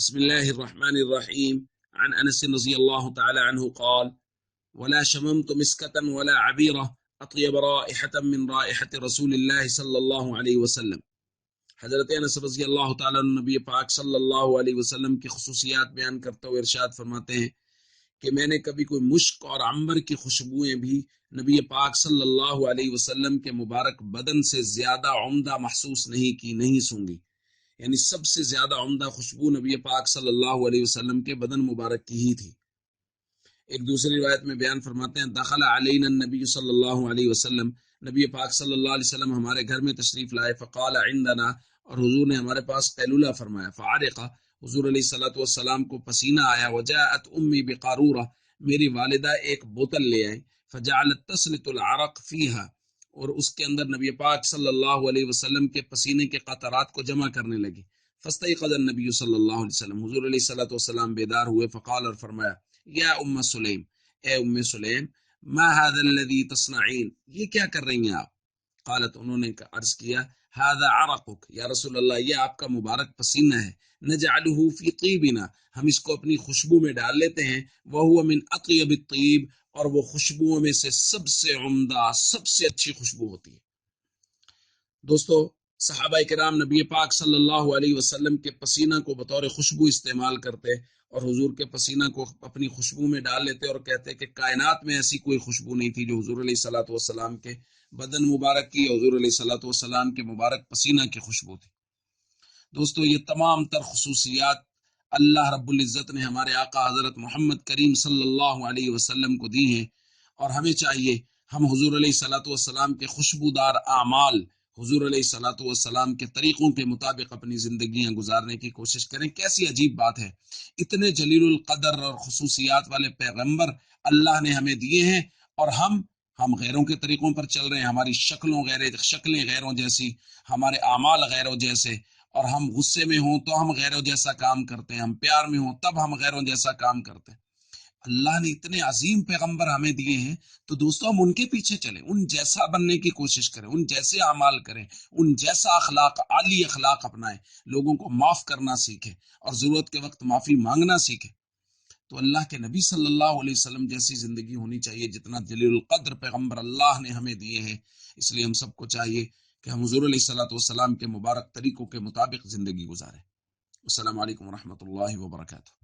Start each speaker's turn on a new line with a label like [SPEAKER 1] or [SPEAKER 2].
[SPEAKER 1] بسم الله الرحمن الرحيم. عن أنس رضي الله تعالى عنه قال: ولا شممت مسكة ولا عبيرة أطيب رائحة من رائحة رسول الله صلى الله عليه وسلم. حضرت انس رضی اللہ تعالیٰ عنہ نبی پاک صلی اللہ علیہ وسلم کی خصوصیات بیان کرتے ہوئے ارشاد فرماتے ہیں کہ میں نے کبھی کوئی مشک اور عنبر کی خوشبوئیں بھی نبی پاک صلی اللہ علیہ وسلم کے مبارک بدن سے زیادہ عمدہ محسوس نہیں کی، نہیں سونگی. یعنی سب سے زیادہ عمدہ خوشبو نبی پاک صلی اللہ علیہ وسلم کے بدن مبارک کی ہی تھی. ایک دوسری روایت میں بیان فرماتے ہیں: دخل علینا النبی صلی اللہ علیہ وسلم، نبی پاک صلی اللہ علیہ وسلم ہمارے گھر میں تشریف لائے. فقال عندنا، اور حضور نے ہمارے پاس قیلولہ فرمایا. فعرق، حضور علیہ الصلوۃ والسلام کو پسینہ آیا. وجاءت امی بقارورہ، میری والدہ ایک بوتل لے آئے. فجعلت تسلط العرق فیہا، اور اس کے اندر نبی پاک صلی اللہ علیہ وسلم کے پسینے کے قطرات کو جمع کرنے لگی. فاستيقظ النبی صلی اللہ علیہ وسلم، حضور علیہ الصلوۃ والسلام بیدار ہوئے. فقال، اور فرمایا: یا ام سلیم، اے ام سلیم، ما هذا الذي تصنعين، یہ کیا کر رہی ہیں آپ؟ قالت، انہوں نے عرض کیا: هذا عرقك یا رسول اللہ، یہ آپ کا مبارک پسینہ ہے. نجعله في طيبنا، ہم اس کو اپنی خوشبو میں ڈال لیتے ہیں. وهو من اطيب الطيب، اور وہ خوشبوؤں میں سے سب سے عمدہ، سب سے اچھی خوشبو ہوتی ہے. دوستو، صحابہ کرام نبی پاک صلی اللہ علیہ وسلم کے پسینہ کو بطور خوشبو استعمال کرتے اور حضور کے پسینہ کو اپنی خوشبو میں ڈال لیتے اور کہتے کہ کائنات میں ایسی کوئی خوشبو نہیں تھی جو حضور علیہ الصلوۃ والسلام کے بدن مبارک کی، حضور علیہ الصلوۃ والسلام کے مبارک پسینہ کی خوشبو تھی. دوستو، یہ تمام تر خصوصیات اللہ رب العزت نے ہمارے آقا حضرت محمد کریم صلی اللہ علیہ وسلم کو دی ہیں، اور ہمیں چاہیے ہم حضور علیہ الصلوۃ والسلام کے خوشبودار اعمال، حضور علیہ الصلوۃ والسلام کے طریقوں کے مطابق اپنی زندگیاں گزارنے کی کوشش کریں. کیسی عجیب بات ہے، اتنے جلیل القدر اور خصوصیات والے پیغمبر اللہ نے ہمیں دیے ہیں، اور ہم غیروں کے طریقوں پر چل رہے ہیں. ہماری شکلیں غیروں جیسی، ہمارے اعمال غیروں جیسے، اور ہم غصے میں ہوں تو ہم غیروں جیسا کام کرتے ہیں، ہم پیار میں ہوں تب ہم غیروں جیسا کام کرتے ہیں. اللہ نے اتنے عظیم پیغمبر ہمیں دیے ہیں، تو دوستو ہم ان کے پیچھے چلیں، ان جیسا بننے کی کوشش کریں، ان جیسے اعمال کریں، ان جیسا اخلاق، عالی اخلاق اپنائیں، لوگوں کو معاف کرنا سیکھیں اور ضرورت کے وقت معافی مانگنا سیکھیں. تو اللہ کے نبی صلی اللہ علیہ وسلم جیسی زندگی ہونی چاہیے جتنا جلیل القدر پیغمبر اللہ نے ہمیں دیے ہیں. اس لیے ہم سب کو چاہیے کہ ہم حضور علیہ الصلوۃ والسلام کے مبارک طریقوں کے مطابق زندگی گزاریں. السلام علیکم ورحمۃ اللہ وبرکاتہ.